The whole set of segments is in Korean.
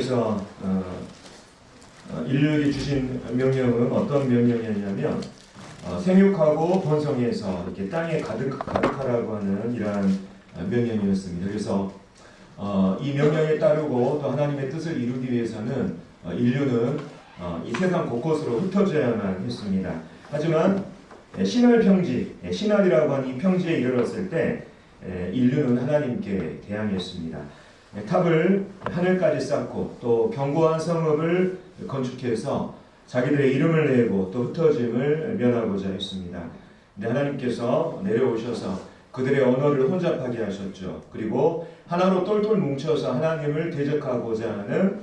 하나님께서 인류에게 주신 명령은 어떤 명령이었냐면 생육하고 번성해서 이렇게 땅에 가득하라고 하는 이러한 명령이었습니다. 그래서 이 명령에 따르고 또 하나님의 뜻을 이루기 위해서는 인류는 이 세상 곳곳으로 흩어져야만 했습니다. 하지만 신할 평지, 신할이라고 하는 이 평지에 이르렀을 때 인류는 하나님께 대항했습니다. 탑을 하늘까지 쌓고 또 견고한 성읍을 건축해서 자기들의 이름을 내고 또 흩어짐을 면하고자 했습니다. 근데 하나님께서 내려오셔서 그들의 언어를 혼잡하게 하셨죠. 그리고 하나로 똘똘 뭉쳐서 하나님을 대적하고자 하는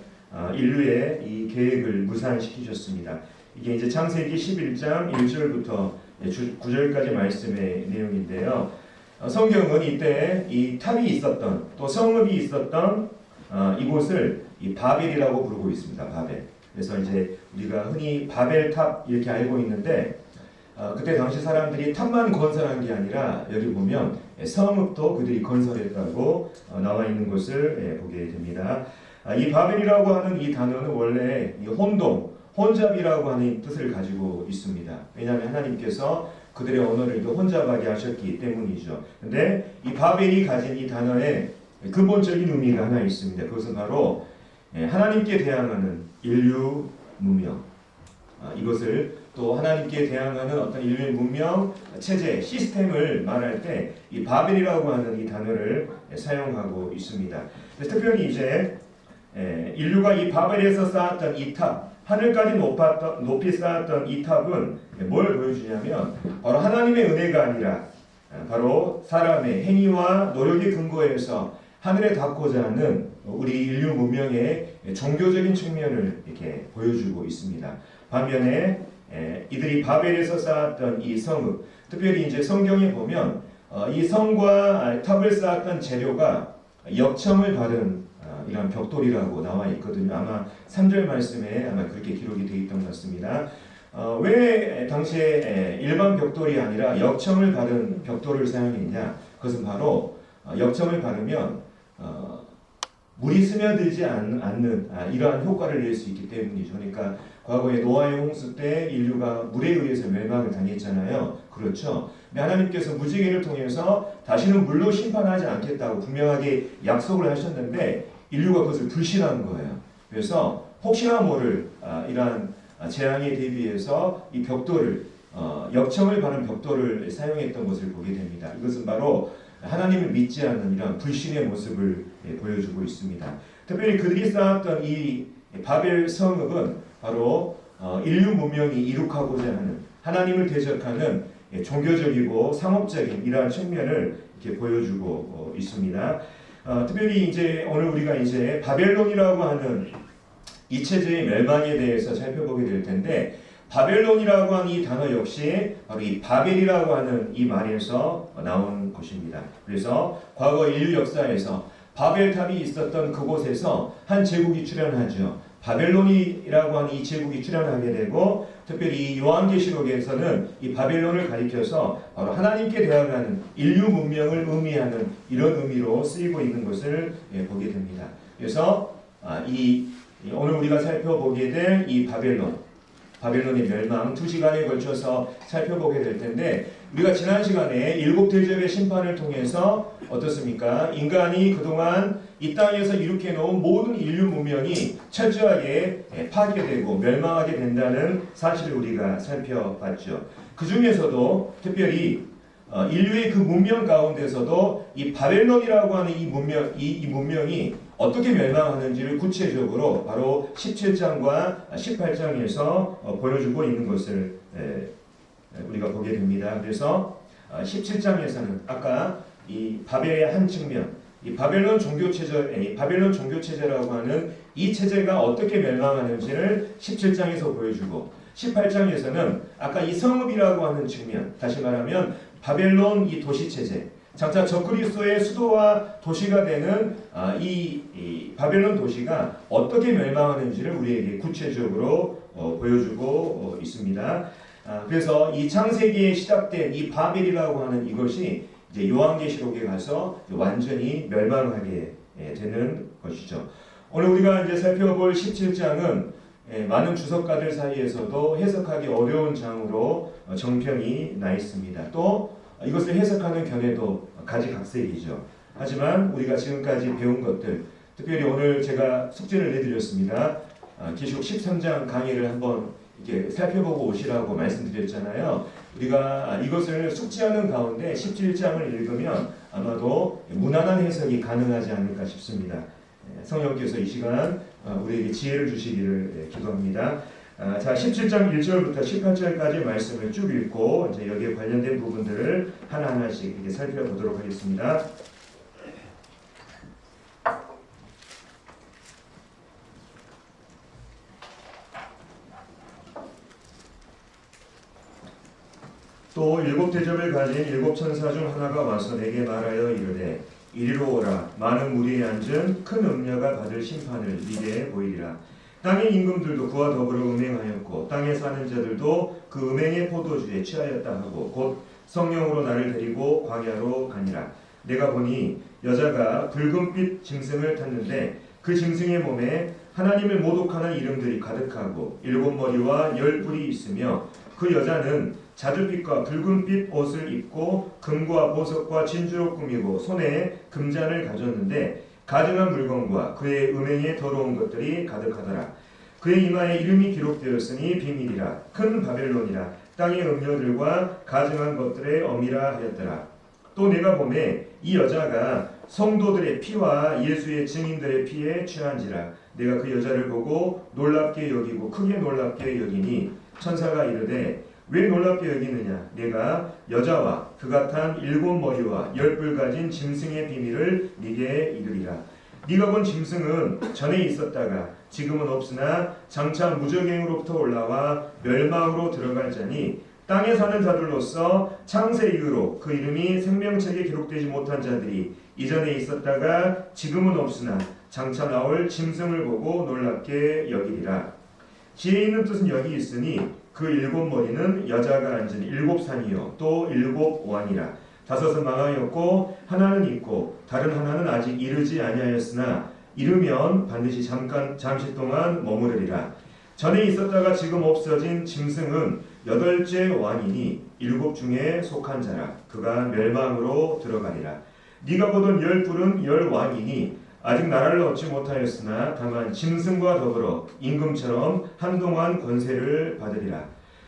인류의 이 계획을 무산시키셨습니다. 이게 이제 창세기 11장 1절부터 9절까지 말씀의 내용인데요. 성경은 이때 이 탑이 있었던 또 성읍이 있었던 이곳을 이 바벨이라고 부르고 있습니다. 바벨. 그래서 이제 우리가 흔히 바벨탑 이렇게 알고 있는데 그때 당시 사람들이 탑만 건설한 게 아니라 여기 보면 성읍도 그들이 건설했다고 나와 있는 것을 보게 됩니다. 이 바벨이라고 하는 이 단어는 원래 이 혼잡이라고 하는 뜻을 가지고 있습니다. 왜냐하면 하나님께서 그들의 언어를 혼잡하게 하셨기 때문이죠. 근데 이 바벨이 가진 이 단어에 근본적인 의미가 하나 있습니다. 그것은 바로 하나님께 대항하는 인류 문명. 이것을 또 하나님께 대항하는 어떤 인류의 문명, 체제, 시스템을 말할 때 이 바벨이라고 하는 이 단어를 사용하고 있습니다. 특별히 이제 인류가 이 바벨에서 쌓았던 이 탑, 하늘까지 높이 쌓았던 이 탑은 뭘 보여주냐면 바로 하나님의 은혜가 아니라 바로 사람의 행위와 노력의 근거에서 하늘에 닿고자 하는 우리 인류 문명의 종교적인 측면을 이렇게 보여주고 있습니다. 반면에 이들이 바벨에서 쌓았던 이 성읍, 특별히 이제 성경에 보면 이 성과 탑을 쌓았던 재료가 역청을 받은 이런 벽돌이라고 나와 있거든요. 아마 3절 말씀에 아마 그렇게 기록이 되어 있던 것 같습니다. 왜 당시에 일반 벽돌이 아니라 역청을 받은 벽돌을 사용했냐? 그것은 바로 역청을 바르면 물이 스며들지 않는 이러한 효과를 낼 수 있기 때문이죠. 그러니까 과거에 노아의 홍수 때 인류가 물에 의해서 멸망을 당했잖아요. 그렇죠. 근데 하나님께서 무지개를 통해서 다시는 물로 심판하지 않겠다고 분명하게 약속을 하셨는데 인류가 그것을 불신한 거예요. 그래서 혹시나 모를 이러한 재앙에 대비해서 이 벽돌을 역청을 바른 벽돌을 사용했던 것을 보게 됩니다. 이것은 바로 하나님을 믿지 않는 이런 불신의 모습을 보여주고 있습니다. 특별히 그들이 쌓았던 이 바벨 성읍은 바로 인류 문명이 이룩하고자 하는 하나님을 대적하는 종교적이고 상업적인 이러한 측면을 이렇게 보여주고 있습니다. 특별히 이제 오늘 우리가 이제 바벨론이라고 하는 이 체제의 멸망에 대해서 살펴보게 될 텐데 바벨론이라고 하는 이 단어 역시 바로 이 바벨이라고 하는 이 말에서 나온 것입니다. 그래서 과거 인류 역사에서 바벨탑이 있었던 그곳에서 한 제국이 출현하죠. 바벨론이라고 하는 이 제국이 출현하게 되고 특별히 이 요한계시록에서는 이 바벨론을 가리켜서 바로 하나님께 대항하는 인류 문명을 의미하는 이런 의미로 쓰이고 있는 것을 보게 됩니다. 그래서 오늘 우리가 살펴보게 될 이 바벨론의 멸망 2시간에 걸쳐서 살펴보게 될 텐데 우리가 지난 시간에 7대접의 심판을 통해서 어떻습니까? 인간이 그동안 이 땅에서 일으켜 놓은 모든 인류 문명이 철저하게 파괴되고 멸망하게 된다는 사실을 우리가 살펴봤죠. 그 중에서도 특별히 인류의 그 문명 가운데서도 이 바벨론이라고 하는 이 문명이 어떻게 멸망하는지를 구체적으로 바로 17장과 18장에서 보여주고 있는 것을 우리가 보게 됩니다. 그래서 17장에서는 아까 이 바벨의 한 측면, 이 바벨론 종교체제라고 하는 이 체제가 어떻게 멸망하는지를 17장에서 보여주고 18장에서는 아까 이 성읍이라고 하는 측면, 다시 말하면 바벨론 이 도시체제, 장차 적그리스도의 수도와 도시가 되는 이 바벨론 도시가 어떻게 멸망하는지를 우리에게 구체적으로 보여주고 있습니다. 그래서 이 창세기에 시작된 이 바벨이라고 하는 이것이 이제 요한계시록에 가서 완전히 멸망하게 되는 것이죠. 오늘 우리가 이제 살펴볼 17장은 많은 주석가들 사이에서도 해석하기 어려운 장으로 정평이 나 있습니다. 또 이것을 해석하는 견해도 가지각색이죠. 하지만 우리가 지금까지 배운 것들, 특별히 오늘 제가 숙제를 내드렸습니다. 계시록 13장 강의를 한번 이렇게 살펴보고 오시라고 말씀드렸잖아요. 우리가 이것을 숙지하는 가운데 17장을 읽으면 아마도 무난한 해석이 가능하지 않을까 싶습니다. 성령께서 이 시간 우리에게 지혜를 주시기를 기도합니다. 자, 17장 1절부터 18절까지 말씀을 쭉 읽고 이제 여기에 관련된 부분들을 하나하나씩 이렇게 살펴보도록 하겠습니다. 또 일곱 대접을 가진 일곱 천사 중 하나가 와서 내게 말하여 이르되 이리로 오라. 많은 무리에 앉은 큰 음녀가 받을 심판을 네게 보이리라. 땅의 임금들도 그와 더불어 음행하였고 땅에 사는 자들도 그 음행의 포도주에 취하였다 하고 곧 성령으로 나를 데리고 광야로 가니라. 내가 보니 여자가 붉은빛 짐승을 탔는데 그 짐승의 몸에 하나님을 모독하는 이름들이 가득하고 일곱 머리와 열 뿔이 있으며 그 여자는 자줏빛과 붉은빛 옷을 입고 금과 보석과 진주로 꾸미고 손에 금잔을 가졌는데 가증한 물건과 그의 음행에 더러운 것들이 가득하더라. 그의 이마에 이름이 기록되었으니 비밀이라 큰 바벨론이라 땅의 음녀들과 가증한 것들의 어미라 하였더라. 또 내가 보매 이 여자가 성도들의 피와 예수의 증인들의 피에 취한지라. 내가 그 여자를 보고 놀랍게 여기고 크게 놀랍게 여기니 천사가 이르되 왜 놀랍게 여기느냐? 내가 여자와 그가 탄 일곱 머리와 열 뿔 가진 짐승의 비밀을 네게 이르리라. 네가 본 짐승은 전에 있었다가 지금은 없으나 장차 무저갱으로부터 올라와 멸망으로 들어갈 자니 땅에 사는 자들로서 창세 이후로 그 이름이 생명책에 기록되지 못한 자들이 이전에 있었다가 지금은 없으나 장차 나올 짐승을 보고 놀랍게 여기리라. 지혜 있는 뜻은 여기 있으니 그 일곱 머리는 여자가 앉은 일곱 산이요 또 일곱 왕이라. 다섯은 망하였고 하나는 있고 다른 하나는 아직 이르지 아니하였으나 이르면 반드시 잠시 동안 머무르리라. 전에 있었다가 지금 없어진 짐승은 여덟째 왕이니 일곱 중에 속한 자라. 그가 멸망으로 들어가리라. 네가 보던 열 뿔은 열 왕이니 아직 나라를 얻지 못하였으나 다만 짐승과 더불어 임금처럼 한동안 권세를 받으리라.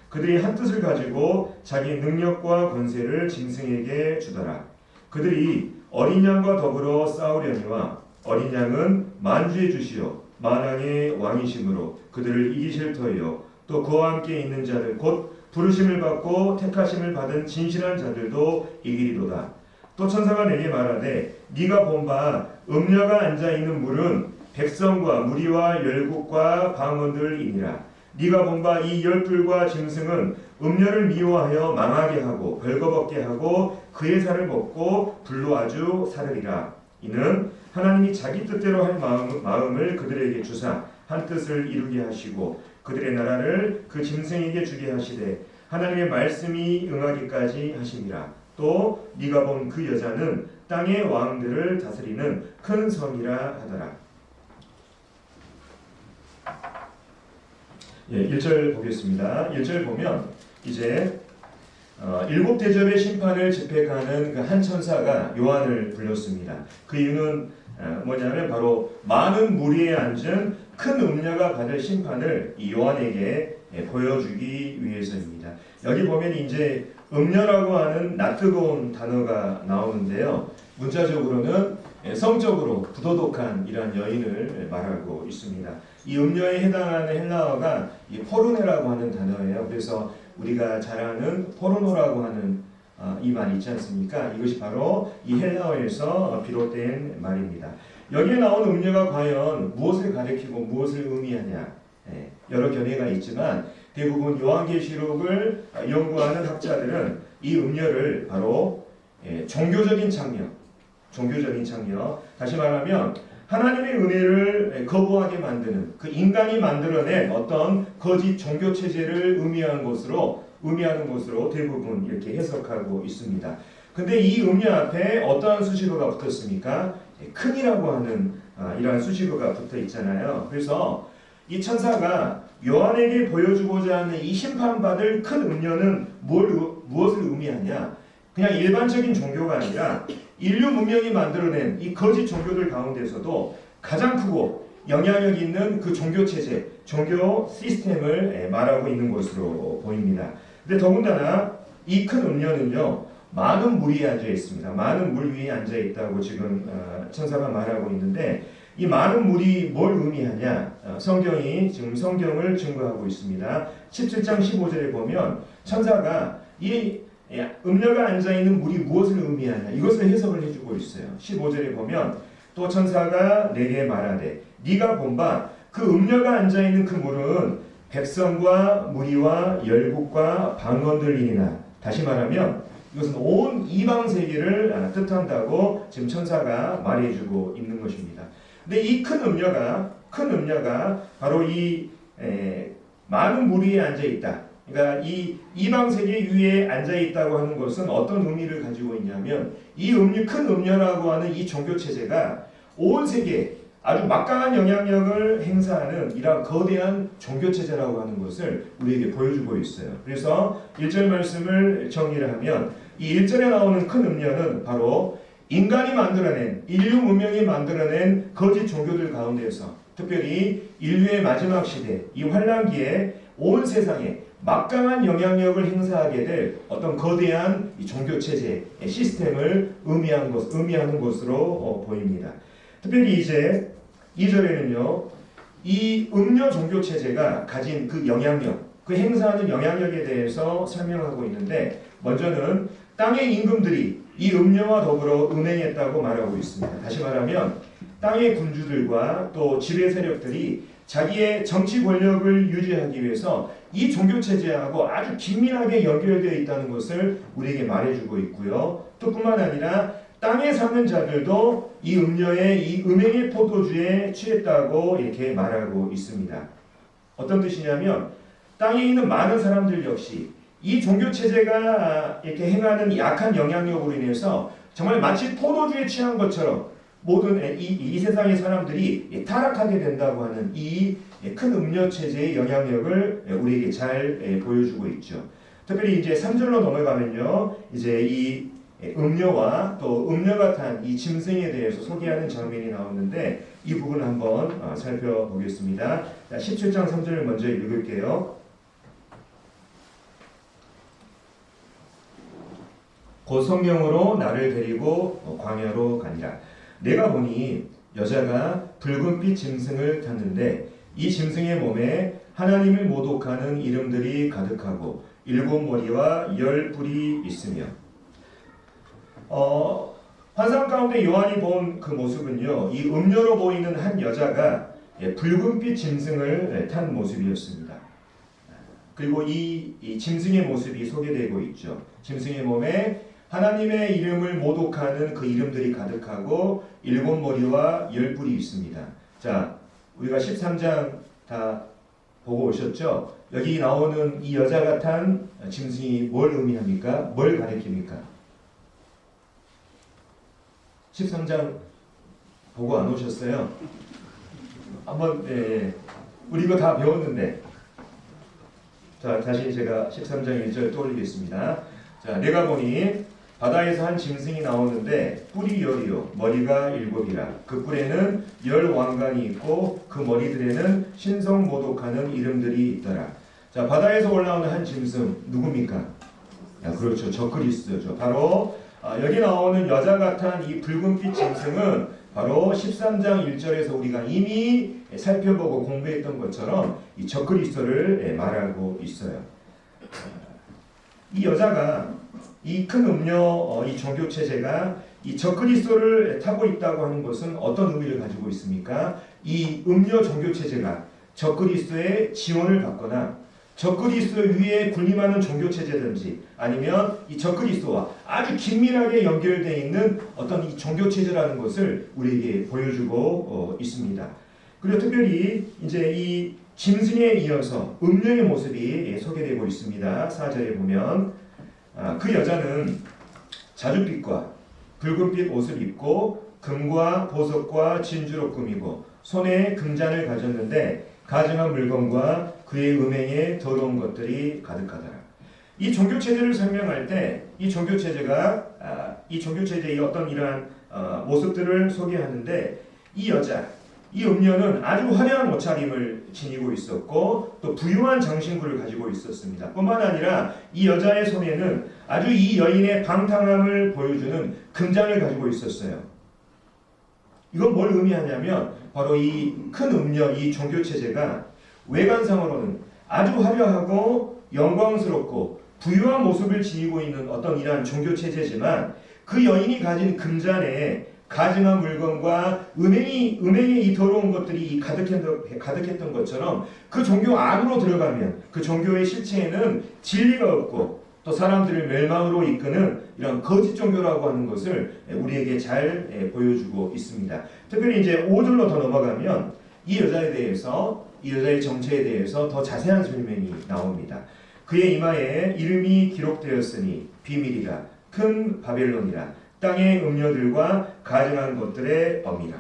그들이 한 뜻을 가지고 자기 능력과 권세를 짐승에게 주더라. 그들이 어린 양과 더불어 싸우려니와 어린 양은 만주의 주시요 만왕의 왕이심으로 그들을 이기실 터이요 또 그와 함께 있는 자들 곧 부르심을 받고 택하심을 받은 진실한 자들도 이기리로다. 또 천사가 내게 말하되 네가 본 바 음녀가 앉아있는 물은 백성과 무리와 열국과 방언들이니라. 네가 본 바 이 열 뿔과 짐승은 음녀를 미워하여 망하게 하고 벌거벗게 하고 그의 살을 먹고 불로 아주 사르리라. 이는 하나님이 자기 뜻대로 할 마음을 그들에게 주사 한 뜻을 이루게 하시고 그들의 나라를 그 짐승에게 주게 하시되 하나님의 말씀이 응하기까지 하심이라. 또 네가 본 그 여자는 땅의 왕들을 다스리는 큰 성이라 하더라. 1절 보겠습니다. 1절 보면 이제 일곱 대접의 심판을 집행하는 그 한 천사가 요한을 불렀습니다. 그 이유는 뭐냐면 바로 많은 무리에 앉은 큰 음녀가 받을 심판을 이 요한에게 보여주기 위해서입니다. 여기 보면 이제 음녀라고 하는 낯 뜨거운 단어가 나오는데요. 문자적으로는 성적으로 부도덕한 이러한 여인을 말하고 있습니다. 이 음녀에 해당하는 헬라어가 이 포르네라고 하는 단어예요. 그래서 우리가 잘 아는 포르노라고 하는 이 말이 있지 않습니까? 이것이 바로 이 헬라어에서 비롯된 말입니다. 여기에 나온 음녀가 과연 무엇을 가리키고 무엇을 의미하냐? 여러 견해가 있지만 대부분 요한계시록을 연구하는 학자들은 이 음녀를 바로 종교적인 창녀, 다시 말하면 하나님의 은혜를 거부하게 만드는 그 인간이 만들어낸 어떤 거짓 종교 체제를 의미하는 것으로 대부분 이렇게 해석하고 있습니다. 근데 이 음녀 앞에 어떠한 수식어가 붙었습니까? 큰이라고 하는 이러한 수식어가 붙어 있잖아요. 그래서 이 천사가 요한에게 보여주고자 하는 이 심판받을 큰 음료는 무엇을 의미하냐? 그냥 일반적인 종교가 아니라 인류 문명이 만들어낸 이 거짓 종교들 가운데서도 가장 크고 영향력 있는 그 종교 체제, 종교 시스템을 말하고 있는 것으로 보입니다. 근데 더군다나 이 큰 음료는요, 많은 물 위에 앉아 있습니다. 많은 물 위에 앉아 있다고 지금 천사가 말하고 있는데, 이 많은 물이 뭘 의미하냐? 성경이 지금 성경을 증거하고 있습니다. 17장 15절에 보면 천사가 이 음료가 앉아있는 물이 무엇을 의미하냐? 이것을 해석을 해주고 있어요. 15절에 보면 또 천사가 내게 말하되 네가 본 바 그 음료가 앉아있는 그 물은 백성과 무리와 열국과 방언들이니라. 다시 말하면 이것은 온 이방 세계를 뜻한다고 지금 천사가 말해주고 있는 것입니다. 근데 이 큰 음료가 바로 이 많은 물 위에 앉아 있다. 그러니까 이 이방 세계 위에 앉아 있다고 하는 것은 어떤 의미를 가지고 있냐면 이 큰 음료라고 하는 이 종교 체제가 온 세계에 아주 막강한 영향력을 행사하는 이러한 거대한 종교 체제라고 하는 것을 우리에게 보여주고 있어요. 그래서 1절 말씀을 정리를 하면 이 1절에 나오는 큰 음료는 바로 인간이 만들어낸, 인류 문명이 만들어낸 거짓 종교들 가운데서 특별히 인류의 마지막 시대, 이 환란기에 온 세상에 막강한 영향력을 행사하게 될 어떤 거대한 이 종교 체제, 시스템을 의미하는 것으로 보입니다. 특별히 이제 2절에는요, 이 음료 종교 체제가 가진 그 영향력, 그 행사하는 영향력에 대해서 설명하고 있는데, 먼저는 땅의 임금들이 이 음료와 더불어 음행했다고 말하고 있습니다. 다시 말하면 땅의 군주들과 또 지배 세력들이 자기의 정치 권력을 유지하기 위해서 이 종교 체제하고 아주 긴밀하게 연결되어 있다는 것을 우리에게 말해주고 있고요. 또 뿐만 아니라 땅에 사는 자들도 이 음료의 이 음행의 포도주에 취했다고 이렇게 말하고 있습니다. 어떤 뜻이냐면 땅에 있는 많은 사람들 역시 이 종교 체제가 이렇게 행하는 약한 영향력으로 인해서 정말 마치 포도주에 취한 것처럼 모든 이 세상의 사람들이 타락하게 된다고 하는 이 큰 음료 체제의 영향력을 우리에게 잘 보여주고 있죠. 특별히 이제 3절로 넘어가면요, 이제 이 음료와 또 음료가 탄 이 짐승에 대해서 소개하는 장면이 나오는데 이 부분 한번 살펴보겠습니다. 17장 3절을 먼저 읽을게요. 곧 성령으로 나를 데리고 광야로 가니라. 내가 보니 여자가 붉은빛 짐승을 탔는데 이 짐승의 몸에 하나님을 모독하는 이름들이 가득하고 7머리와 10뿔이 있으며, 환상 가운데 요한이 본 그 모습은요, 이 음료로 보이는 한 여자가 붉은빛 짐승을 탄 모습이었습니다. 그리고 이 짐승의 모습이 소개되고 있죠. 짐승의 몸에 하나님의 이름을 모독하는 그 이름들이 가득하고 7머리와 10뿔이 있습니다. 자, 우리가 13장 다 보고 오셨죠? 여기 나오는 이 여자가 탄 짐승이 뭘 의미합니까? 뭘 가리킵니까? 13장 보고 안 오셨어요? 한번 우리 이거 다 배웠는데, 자, 다시 제가 13장 1절 떠올리겠습니다. 자, 내가 보니 바다에서 한 짐승이 나오는데 뿔이 10이요 머리가 7이라. 그 뿔에는 10왕관이 있고 그 머리들에는 신성 모독하는 이름들이 있더라. 자, 바다에서 올라오는 한 짐승 누굽니까? 그렇죠, 적그리스도죠. 바로 여기 나오는 여자 같은 이 붉은빛 짐승은 바로 13장 1절에서 우리가 이미 살펴보고 공부했던 것처럼 이 적그리스도를 말하고 있어요. 이 여자가 이 큰 음료, 이 종교 체제가 이 적그리스도를 타고 있다고 하는 것은 어떤 의미를 가지고 있습니까? 이 음료 종교 체제가 적그리스도의 지원을 받거나 적그리스도 위에 군림하는 종교 체제든지 아니면 이 적그리스도와 아주 긴밀하게 연결되어 있는 어떤 이 종교 체제라는 것을 우리에게 보여주고 있습니다. 그리고 특별히 이제 이 짐승에 이어서 음료의 모습이 소개되고 있습니다. 4절에 보면 그 여자는 자줏빛과 붉은빛 옷을 입고 금과 보석과 진주로 꾸미고 손에 금잔을 가졌는데 가증한 물건과 그의 음행에 더러운 것들이 가득하더라. 이 종교 체제를 설명할 때 이 종교 체제가 이 종교 체제의 어떤 이러한 모습들을 소개하는데 이 여자, 이 음녀는 아주 화려한 옷차림을 지니고 있었고 또 부유한 장신구를 가지고 있었습니다. 뿐만 아니라 이 여자의 손에는 아주 이 여인의 방탕함을 보여주는 금잔을 가지고 있었어요. 이건 뭘 의미하냐면 바로 이 큰 음녀, 이 종교 체제가 외관상으로는 아주 화려하고 영광스럽고 부유한 모습을 지니고 있는 어떤 이러한 종교 체제지만 그 여인이 가진 금잔에 가증한 물건과 음행에 이 더러운 것들이 가득했던 것처럼 그 종교 안으로 들어가면 그 종교의 실체에는 진리가 없고 또 사람들을 멸망으로 이끄는 이런 거짓 종교라고 하는 것을 우리에게 잘 보여주고 있습니다. 특별히 이제 5절로 더 넘어가면 이 여자에 대해서, 이 여자의 정체에 대해서 더 자세한 설명이 나옵니다. 그의 이마에 이름이 기록되었으니 비밀이라 큰 바벨론이라 땅의 음녀들과 가증한 것들의 어미라.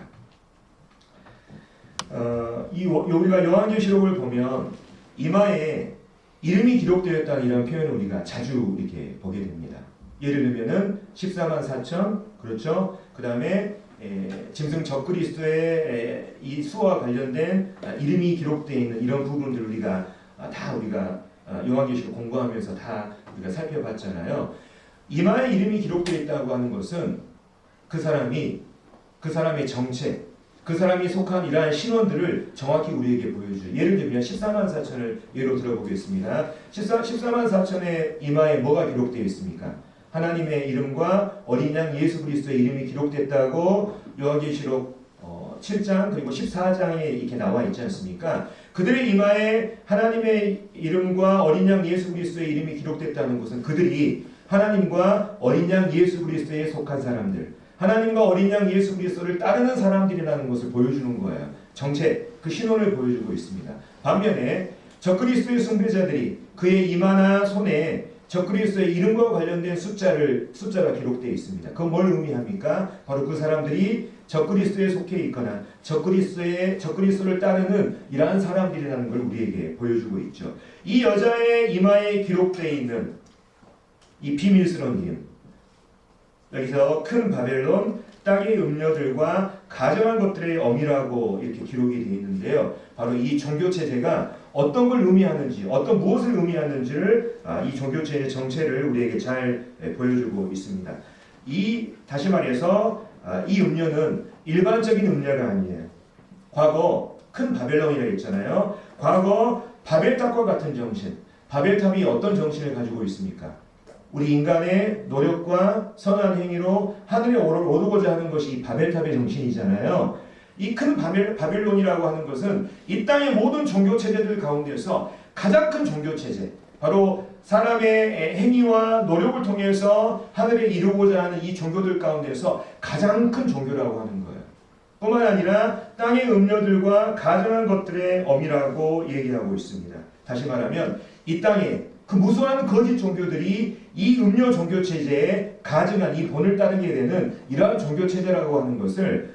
우리가 요한계시록을 보면 이마에 이름이 기록되었다는 이런 표현을 우리가 자주 이렇게 보게 됩니다. 예를 들면은 14만 4천, 그렇죠? 그 다음에 짐승 적그리스도의 이 수와 관련된 이름이 기록되어 있는 이런 부분들 우리가 요한계시록 공부하면서 다 우리가 살펴봤잖아요. 이마에 이름이 기록되어 있다고 하는 것은 그 사람의 정체, 그 사람이 속한 이러한 신원들을 정확히 우리에게 보여줘요. 예를 들면 14만 4천을 예로 들어보겠습니다. 14만 4천의 이마에 뭐가 기록되어 있습니까? 하나님의 이름과 어린 양 예수 그리스도의 이름이 기록됐다고 요한계시록 7장 그리고 14장에 이렇게 나와 있지 않습니까? 그들의 이마에 하나님의 이름과 어린 양 예수 그리스도의 이름이 기록됐다는 것은 그들이 하나님과 어린 양 예수 그리스도에 속한 사람들, 하나님과 어린 양 예수 그리스도를 따르는 사람들이라는 것을 보여주는 거예요. 정체, 그 신원을 보여주고 있습니다. 반면에 적그리스도의 숭배자들이 그의 이마나 손에 적그리스도의 이름과 관련된 숫자가 기록되어 있습니다. 그건 뭘 의미합니까? 바로 그 사람들이 적그리스도에 속해 있거나 적그리스도를 따르는 이러한 사람들이라는 걸 우리에게 보여주고 있죠. 이 여자의 이마에 기록되어 있는 이 비밀스러운 이름, 여기서 큰 바벨론, 땅의 음녀들과 가증한 것들의 어미라고 이렇게 기록이 되어 있는데요. 바로 이 종교체제가 어떤 걸 의미하는지, 무엇을 의미하는지를 이 종교체제의 정체를 우리에게 잘 보여주고 있습니다. 다시 말해서 이 음녀는 일반적인 음녀가 아니에요. 과거 큰 바벨론이라고 했잖아요. 과거 바벨탑과 같은 정신, 바벨탑이 어떤 정신을 가지고 있습니까? 우리 인간의 노력과 선한 행위로 하늘에 오르고자 하는 것이 이 바벨탑의 정신이잖아요. 이 큰 바벨론이라고 하는 것은 이 땅의 모든 종교체제들 가운데서 가장 큰 종교체제, 바로 사람의 행위와 노력을 통해서 하늘에 이루고자 하는 이 종교들 가운데서 가장 큰 종교라고 하는 거예요. 뿐만 아니라 땅의 음녀들과 가증한 것들의 어미라고 얘기하고 있습니다. 다시 말하면 이 땅에 그 무수한 거짓 종교들이 이 음녀 종교체제에 가증한 이 본을 따르게 되는 이러한 종교체제라고 하는 것을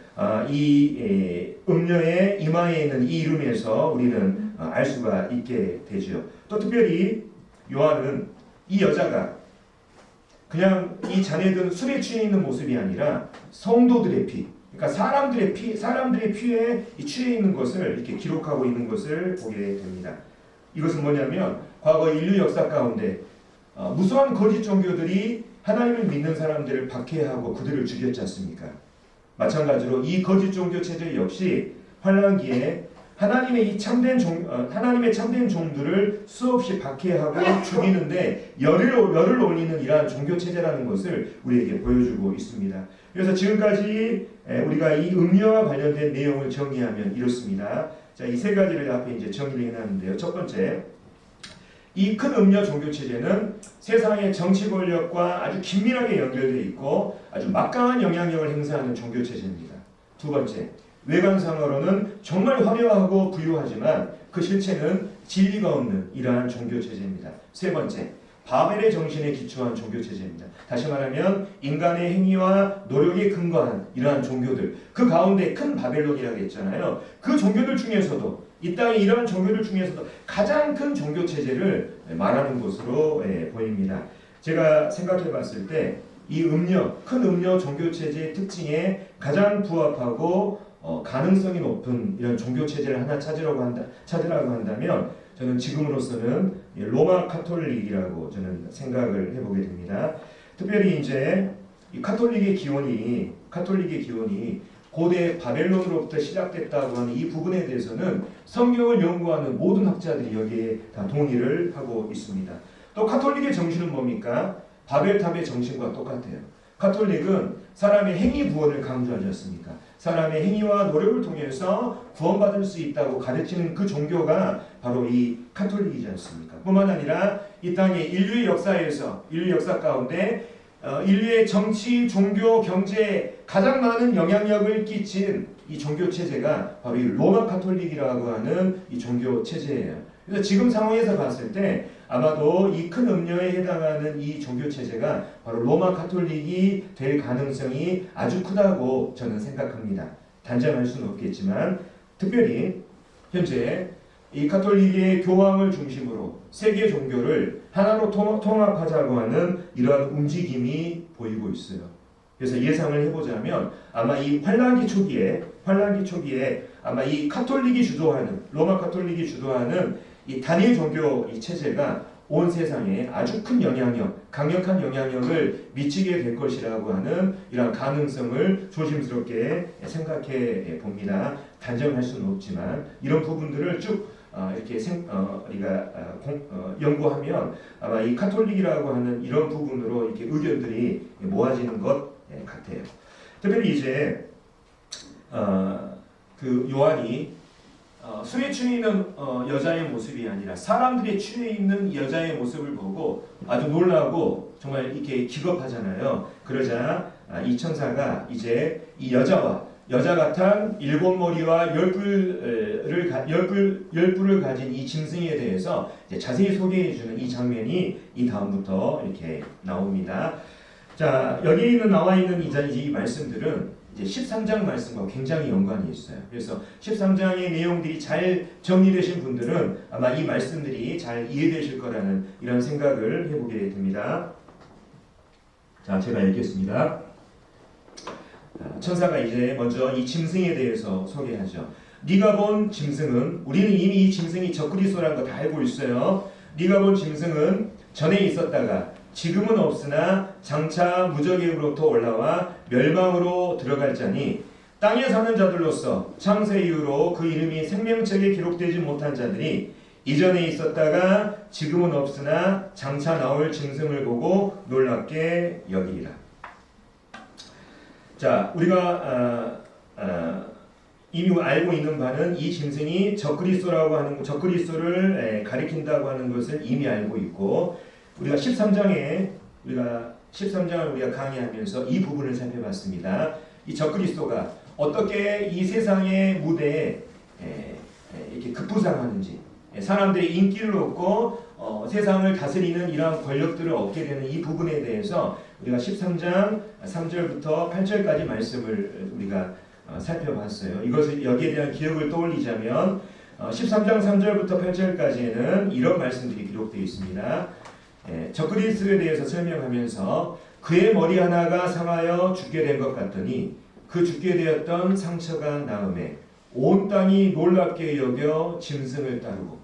이 음녀의 이마에 있는 이 이름에서 우리는 알 수가 있게 되죠. 또 특별히 요한은 이 여자가 그냥 이 자네들은 술에 취해 있는 모습이 아니라 성도들의 피, 그러니까 사람들의 피에 취해 있는 것을 이렇게 기록하고 있는 것을 보게 됩니다. 이것은 뭐냐면 과거 인류 역사 가운데 무수한 거짓 종교들이 하나님을 믿는 사람들을 박해하고 그들을 죽였지 않습니까? 마찬가지로 이 거짓 종교 체제 역시 환란기에 하나님의 참된 종들을 수없이 박해하고 죽이는데 열을 올리는 이러한 종교 체제라는 것을 우리에게 보여주고 있습니다. 그래서 지금까지 우리가 이 음녀와 관련된 내용을 정리하면 이렇습니다. 자, 이 세 가지를 앞에 이제 정리를 해놨는데요. 첫 번째, 이 큰 음녀 종교 체제는 세상의 정치 권력과 아주 긴밀하게 연결되어 있고 아주 막강한 영향력을 행사하는 종교 체제입니다. 두 번째, 외관상으로는 정말 화려하고 부유하지만 그 실체는 진리가 없는 이러한 종교 체제입니다. 세 번째, 바벨의 정신에 기초한 종교 체제입니다. 다시 말하면 인간의 행위와 노력에 근거한 이러한 종교들, 그 가운데 큰 바벨론이라고 했잖아요. 그 종교들 중에서도 이 땅의 이러한 종교들 중에서도 가장 큰 종교 체제를 말하는 것으로 보입니다. 제가 생각해 봤을 때 이 큰 음료 종교 체제의 특징에 가장 부합하고 가능성이 높은 이런 종교 체제를 하나 찾으라고 한다면 저는 지금으로서는 로마 카톨릭이라고 저는 생각을 해보게 됩니다. 특별히 이제 이 카톨릭의 기원이 고대 바벨론으로부터 시작됐다고 하는 이 부분에 대해서는 성경을 연구하는 모든 학자들이 여기에 다 동의를 하고 있습니다. 또 카톨릭의 정신은 뭡니까? 바벨탑의 정신과 똑같아요. 카톨릭은 사람의 행위 구원을 강조하지 않습니까? 사람의 행위와 노력을 통해서 구원받을 수 있다고 가르치는 그 종교가 바로 이 카톨릭이지 않습니까? 뿐만 아니라 이 땅의 인류 역사 가운데 인류의 정치, 종교, 경제에 가장 많은 영향력을 끼친 이 종교 체제가 바로 이 로마 카톨릭이라고 하는 이 종교 체제예요. 그래서 지금 상황에서 봤을 때 아마도 이 큰 음료에 해당하는 이 종교 체제가 바로 로마 카톨릭이 될 가능성이 아주 크다고 저는 생각합니다. 단정할 수는 없겠지만 특별히 현재 이 카톨릭의 교황을 중심으로 세계 종교를 하나로 통합하자고 하는 이러한 움직임이 보이고 있어요. 그래서 예상을 해보자면 아마 이 환란기 초기에 아마 이 로마 카톨릭이 주도하는 이 단일 종교 이 체제가 온 세상에 아주 큰 강력한 영향력을 미치게 될 것이라고 하는 이런 가능성을 조심스럽게 생각해 봅니다. 단정할 수는 없지만 이런 부분들을 쭉 이렇게 우리가 연구하면 아마 이 카톨릭이라고 하는 이런 부분으로 이렇게 의견들이 모아지는 것 같아요. 특별히 이제 그 요한이 술에 취해 있는 여자의 모습이 아니라 사람들이 취해 있는 여자의 모습을 보고 아주 놀라고 정말 이렇게 기겁하잖아요. 그러자 이 천사가 이제 이 여자 같은 일곱 머리와 열뿔을 가진 이 짐승에 대해서 이제 자세히 소개해주는 이 장면이 이 다음부터 이렇게 나옵니다. 자, 여기 나와 있는 이 말씀들은 이제 13장 말씀과 굉장히 연관이 있어요. 그래서 13장의 내용들이 잘 정리되신 분들은 아마 이 말씀들이 잘 이해되실 거라는 이런 생각을 해보게 됩니다. 자, 제가 읽겠습니다. 천사가 이제 먼저 이 짐승에 대해서 소개하죠. 네가 본 짐승은, 우리는 이미 이 짐승이 적그리스도라는 거 다 알고 있어요. 네가 본 짐승은 전에 있었다가 지금은 없으나 장차 무적에로부터 올라와 멸망으로 들어갈 자니 땅에 사는 자들로서 창세 이후로 그 이름이 생명책에 기록되지 못한 자들이 이전에 있었다가 지금은 없으나 장차 나올 짐승을 보고 놀랍게 여기리라. 자, 우리가 이미 알고 있는 바는 이 짐승이 적그리스도를 가리킨다고 하는 것을 이미 알고 있고, 우리가 13장을 우리가 강의하면서 이 부분을 살펴봤습니다. 이 적그리스도가 어떻게 이 세상의 무대에 이렇게 급부상하는지, 사람들의 인기를 얻고 세상을 다스리는 이러한 권력들을 얻게 되는 이 부분에 대해서 우리가 13장 3절부터 8절까지 말씀을 우리가 살펴봤어요. 여기에 대한 기억을 떠올리자면 13장 3절부터 8절까지에는 이런 말씀들이 기록되어 있습니다. 적그리스도에 대해서 설명하면서 그의 머리 하나가 상하여 죽게 된 것 같더니 그 죽게 되었던 상처가 나음에 온 땅이 놀랍게 여겨 짐승을 따르고,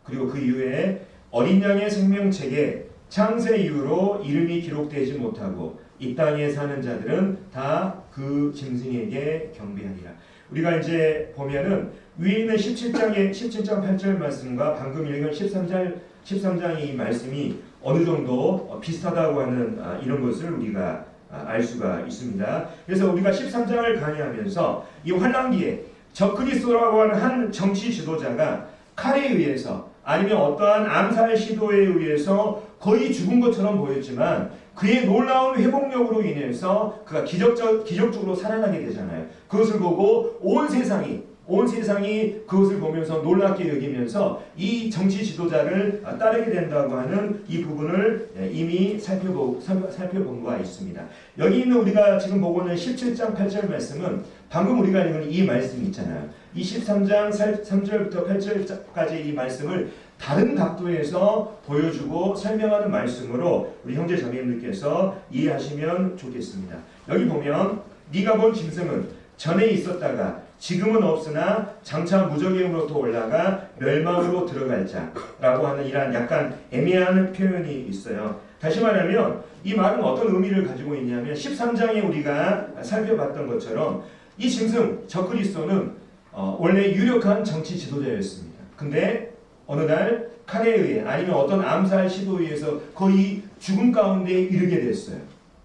그리고 그 이후에 어린 양의 생명책에 창세 이후로 이름이 기록되지 못하고 이 땅에 사는 자들은 다 그 짐승에게 경배하리라. 우리가 이제 보면은 위에 있는 17장 8절 말씀과 방금 읽은 13장의 이 말씀이 어느 정도 비슷하다고 하는 이런 것을 우리가 알 수가 있습니다. 그래서 우리가 13장을 강의하면서 이 환란기에 적그리스도라고 하는 한 정치 지도자가 칼에 의해서 아니면 어떠한 암살 시도에 의해서 거의 죽은 것처럼 보였지만 그의 놀라운 회복력으로 인해서 그가 기적적으로 살아나게 되잖아요. 그것을 보고 온 세상이 온 세상이 그것을 보면서 놀랍게 여기면서 이 정치 지도자를 따르게 된다고 하는 이 부분을 이미 살펴본 바가 있습니다. 여기 있는 우리가 지금 보고 있는 17장 8절 말씀은 방금 우리가 읽은 이 말씀이 있잖아요. 이 13장 3절부터 8절까지 이 말씀을 다른 각도에서 보여주고 설명하는 말씀으로 우리 형제 자매님들께서 이해하시면 좋겠습니다. 여기 보면 네가 본 짐승은 전에 있었다가 지금은 없으나 장차 무적의 힘으로부터 올라가 멸망으로 들어갈 자라고 하는 이러한 약간 애매한 표현이 있어요. 다시 말하면 이 말은 어떤 의미를 가지고 있냐면 13장에 우리가 살펴봤던 것처럼 이 짐승 적그리스도는 원래 유력한 정치 지도자였습니다. 근데 어느 날 칼에 의해 아니면 어떤 암살 시도에 의해서 거의 죽음 가운데 이르게 됐어요.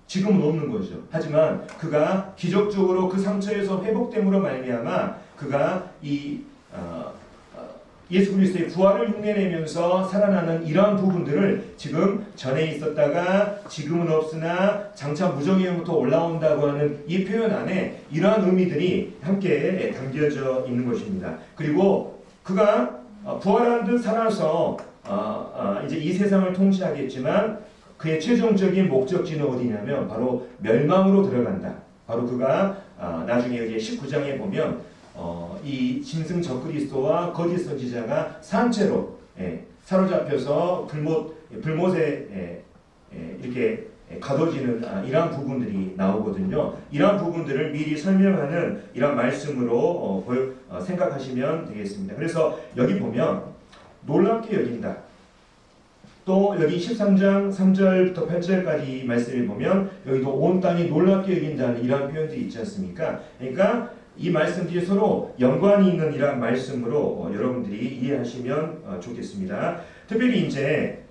지금은 없는 거죠. 하지만 그가 기적적으로 그 상처에서 회복됨으로 말미암아 그가 이 예수 그리스도의 부활을 흉내내면서 살아나는 이러한 부분들을 지금 전에 있었다가 지금은 없으나 장차 무정의 힘부터 올라온다고 하는 이 표현 안에 이러한 의미들이 함께 담겨져 있는 것입니다. 그리고 그가 부활한 듯 살아서 이제 이 세상을 통치하겠지만 그의 최종적인 목적지는 어디냐면 바로 멸망으로 들어간다. 바로 그가 나중에 여기 19장에 보면 이 짐승 적그리스도와 거짓 선지자가 산채로 사로잡혀서 불못에 이렇게 가둬지는 이러한 부분들이 나오거든요. 이러한 부분들을 미리 설명하는 이러한 말씀으로 생각하시면 되겠습니다. 그래서 여기 보면 놀랍게 여긴다. 또 여기 13장 3절부터 8절까지 말씀을 보면 여기도 온 땅이 놀랍게 여긴다는 이러한 표현들이 있지 않습니까? 그러니까 이 말씀들이 서로 연관이 있는 이러한 말씀으로 여러분들이 이해하시면 좋겠습니다. 특별히 이제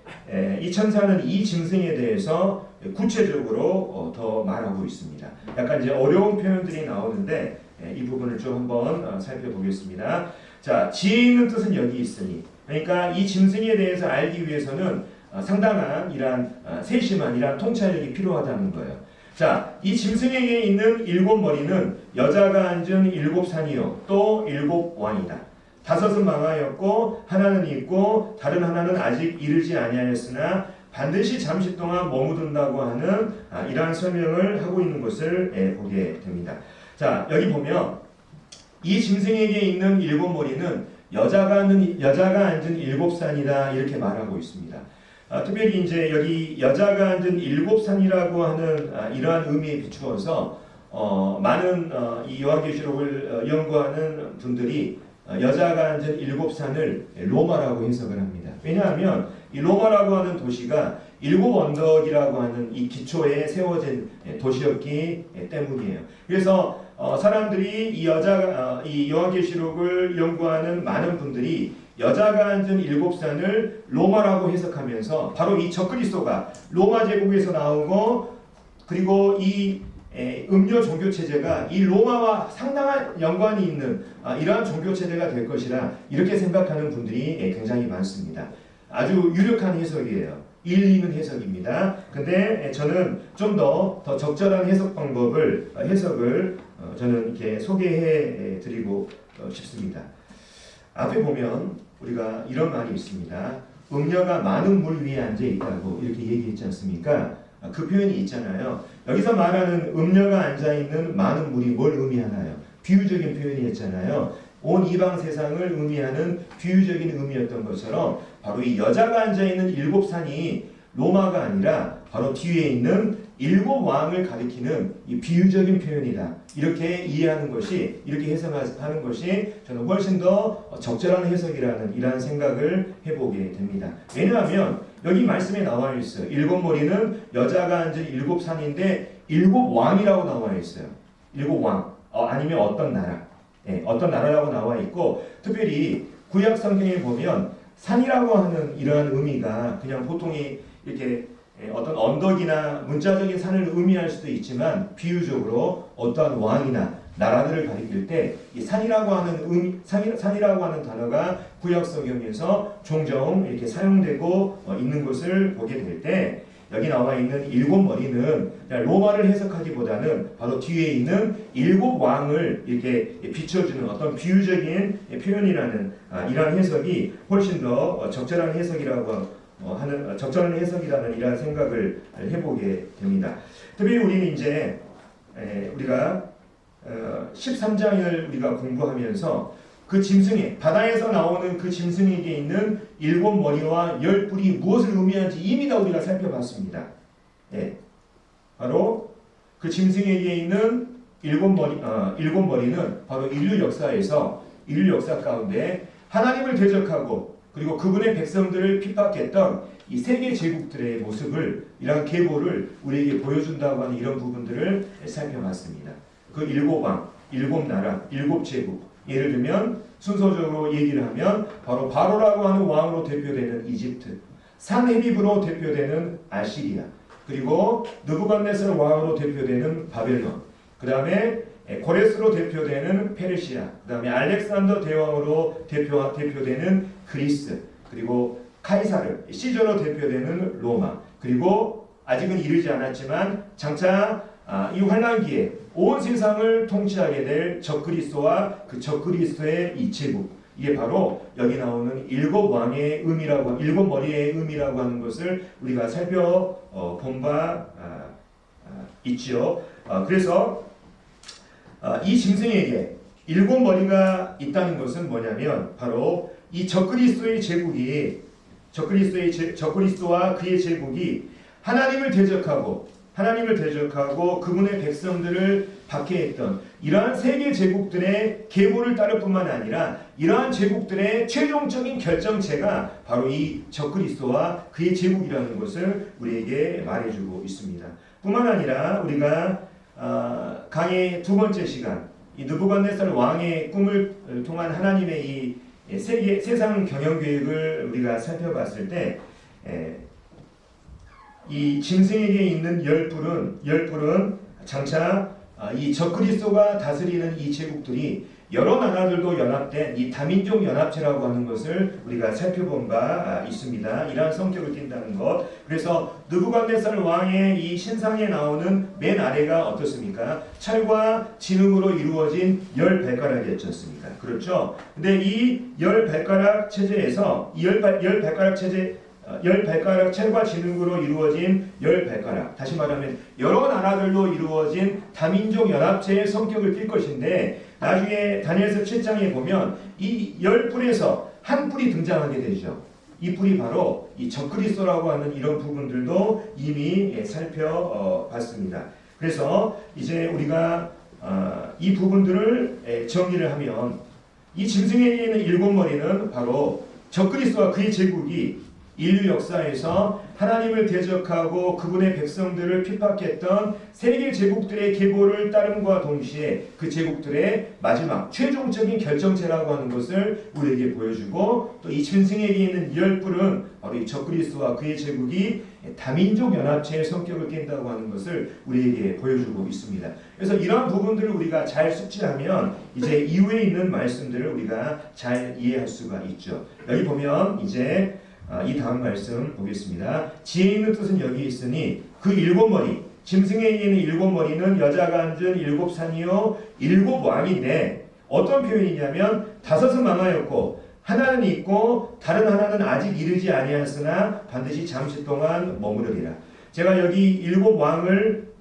이 천사는 이 짐승에 대해서 구체적으로 더 말하고 있습니다. 약간 이제 어려운 표현들이 나오는데 이 부분을 좀 한번 살펴보겠습니다. 자, 지혜 있는 뜻은 여기 있으니, 그러니까 이 짐승에 대해서 알기 위해서는 상당한 이러한 세심한 이러한 통찰력이 필요하다는 거예요. 자, 이 짐승에게 있는 7머리는 여자가 앉은 7산이요 또 7왕이다. 5은 망하였고 하나는 있고 다른 하나는 아직 이르지 아니하였으나 반드시 잠시 동안 머무른다고 하는 이러한 설명을 하고 있는 것을 보게 됩니다. 자, 여기 보면 이 짐승에게 있는 7머리는 여자가 앉은 7산이다 이렇게 말하고 있습니다. 특별히 이제 여기 여자가 앉은 7산이라고 하는 이러한 의미에 비추어서 많은 이 요한계시록을 연구하는 분들이 여자가 앉은 7산을 로마라고 해석을 합니다. 왜냐하면 이 로마라고 하는 도시가 7언덕이라고 하는 이 기초에 세워진 도시였기 때문이에요. 그래서 사람들이 이 요한계시록을 연구하는 많은 분들이 여자가 앉은 7산을 로마라고 해석하면서 바로 이 적그리스도가 로마 제국에서 나오고 그리고 이 음료 종교 체제가 이 로마와 상당한 연관이 있는 이러한 종교 체제가 될 것이라 이렇게 생각하는 분들이 굉장히 많습니다. 아주 유력한 해석이에요. 일리 있는 해석입니다. 근데 저는 좀 더 적절한 해석을 저는 이렇게 소개해 드리고 싶습니다. 앞에 보면 우리가 이런 말이 있습니다. 음녀가 많은 물 위에 앉아 있다고 이렇게 얘기했지 않습니까? 그 표현이 있잖아요. 여기서 말하는 음녀가 앉아 있는 많은 물이 뭘 의미하나요? 비유적인 표현이었잖아요. 온 이방 세상을 의미하는 비유적인 의미였던 것처럼 바로 이 여자가 앉아 있는 7산이 로마가 아니라 바로 뒤에 있는 7왕을 가리키는 이 비유적인 표현이다. 이렇게 이해하는 것이, 이렇게 해석하는 것이 저는 훨씬 더 적절한 해석이라는 이러한 생각을 해보게 됩니다. 왜냐하면 여기 말씀에 나와 있어요. 7머리는 여자가 앉은 7산인데 7왕이라고 나와 있어요. 7왕. 아니면 어떤 나라. 어떤 나라라고 나와 있고, 특별히 구약 성경에 보면 산이라고 하는 이러한 의미가 그냥 보통이 이렇게 어떤 언덕이나 문자적인 산을 의미할 수도 있지만 비유적으로 어떠한 왕이나 나라들을 가리킬 때 이 산이라고 하는 단어가 구약 성경에서 종종 이렇게 사용되고 있는 것을 보게 될 때 여기 나와 있는 일곱 머리는 로마를 해석하기보다는 바로 뒤에 있는 일곱 왕을 이렇게 비춰주는 어떤 비유적인 표현이라는 이러한 해석이 훨씬 더 적절한 해석이라고 하는 적절한 해석이라는 이러한 생각을 해보게 됩니다. 특히 우리는 이제 우리가 13장을 우리가 공부하면서 그 짐승에 바다에서 나오는 그 짐승에게 있는 일곱 머리와 열 뿔이 무엇을 의미하는지 이미 다 우리가 살펴봤습니다. 바로 그 짐승에게 있는 일곱 머리는 바로 인류 역사 가운데 하나님을 대적하고 그리고 그분의 백성들을 핍박했던 이 세계 제국들의 모습을 이러한 계보를 우리에게 보여준다고 하는 이런 부분들을 살펴봤습니다. 그 일곱 왕, 일곱 나라, 일곱 제국, 예를 들면 순서적으로 얘기를 하면 바로 바로라고 하는 왕으로 대표되는 이집트, 산헤립으로 대표되는 아시리아, 그리고 느부갓네살 왕으로 대표되는 바벨론, 그 다음에 고레스로 대표되는 페르시아, 그 다음에 알렉산더 대왕으로 대표되는 그리스, 그리고 카이사르, 시저로 대표되는 로마, 그리고 아직은 이르지 않았지만 장차 이 환란기에 온 세상을 통치하게 될 적그리스도와 그 적그리스도의 이 제국, 이게 바로 여기 나오는 일곱 왕의 의미라고, 일곱 머리의 의미라고 하는 것을 우리가 살펴본 바 있지요. 그래서 이 짐승에게 일곱 머리가 있다는 것은 뭐냐면 바로 이 적그리스도의 제국이 적그리스도와 그의 제국이 하나님을 대적하고 그분의 백성들을 박해했던 이러한 세계 제국들의 계보를 따를 뿐만 아니라 이러한 제국들의 최종적인 결정체가 바로 이 적그리스도와 그의 제국이라는 것을 우리에게 말해주고 있습니다. 뿐만 아니라 우리가 강의 두 번째 시간 이 느부갓네살 왕의 꿈을 통한 하나님의 이 세상 경영 계획을 우리가 살펴봤을 때 이 짐승에게 있는 열 뿔은 장차 이 적그리스도가 다스리는 이 제국들이 여러 나라들도 연합된 이 다민족 연합체라고 하는 것을 우리가 살펴본 바 있습니다. 이러한 성격을 띈다는 것. 그래서 느부갓네살 왕의 이 신상에 나오는 맨 아래가 어떻습니까? 철과 진흙으로 이루어진 열 발가락이었지 않습니까? 그렇죠? 근데 이 열 발가락 체제에서 열 발가락 철과 진흙으로 이루어진 열 발가락, 다시 말하면 여러 나라들로 이루어진 다민족 연합체의 성격을 띌 것인데 나중에 다니엘서 7장에 보면 이 열 뿔에서 한 뿔이 등장하게 되죠. 이 뿔이 바로 이 적그리스도라고 하는 이런 부분들도 이미 살펴봤습니다. 그래서 이제 우리가 이 부분들을 정리를 하면 이 짐승에 있는 일곱 머리는 바로 적그리스도와 그의 제국이 인류 역사에서 하나님을 대적하고 그분의 백성들을 핍박했던 세계 제국들의 계보를 따름과 동시에 그 제국들의 마지막 최종적인 결정체라고 하는 것을 우리에게 보여주고 또 이 짐승에게 있는 열 뿔은 바로 이 적그리스도와 그의 제국이 다민족 연합체의 성격을 띈다고 하는 것을 우리에게 보여주고 있습니다. 그래서 이러한 부분들을 우리가 잘 숙지하면 이제 이후에 있는 말씀들을 우리가 잘 이해할 수가 있죠. 여기 보면 이제 이 다음 말씀 보겠습니다. 지혜 있는 뜻은 여기 있으니 그 일곱 머리, 짐승에 있는 일곱 머리는 여자가 앉은 일곱 산이요 일곱 왕인데 어떤 표현이냐면 다섯은 망하였고 하나는 있고 다른 하나는 아직 이르지 아니하였으나 반드시 잠시 동안 머무르리라. 제가 여기 일곱 왕을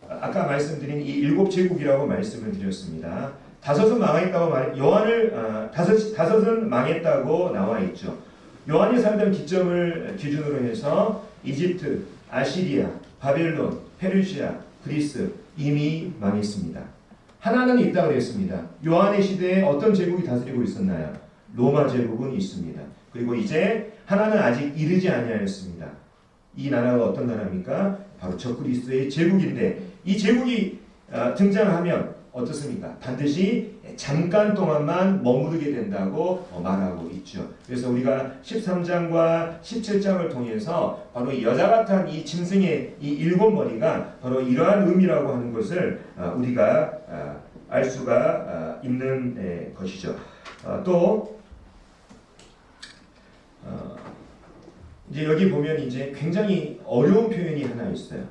아까 말씀드린 이 일곱 제국이라고 말씀을 드렸습니다. 다섯은 망했다고 다섯은 망했다고 나와 있죠. 요한이 살던 기점을 기준으로 해서 이집트, 아시리아, 바벨론, 페르시아, 그리스 이미 망했습니다. 하나는 있다 그랬습니다. 요한의 시대에 어떤 제국이 다스리고 있었나요? 로마 제국은 있습니다. 그리고 이제 하나는 아직 이르지 아니하였습니다. 이 나라가 어떤 나라입니까? 바로 적그리스도의 제국인데 이 제국이 등장하면 어떻습니까? 반드시 잠깐 동안만 머무르게 된다고 말하고 있죠. 그래서 우리가 13장과 17장을 통해서 바로 이 여자 같은 이 짐승의 이 일곱 머리가 바로 이러한 의미라고 하는 것을 우리가 알 수가 있는 것이죠. 또 이제 여기 보면 이제 굉장히 어려운 표현이 하나 있어요.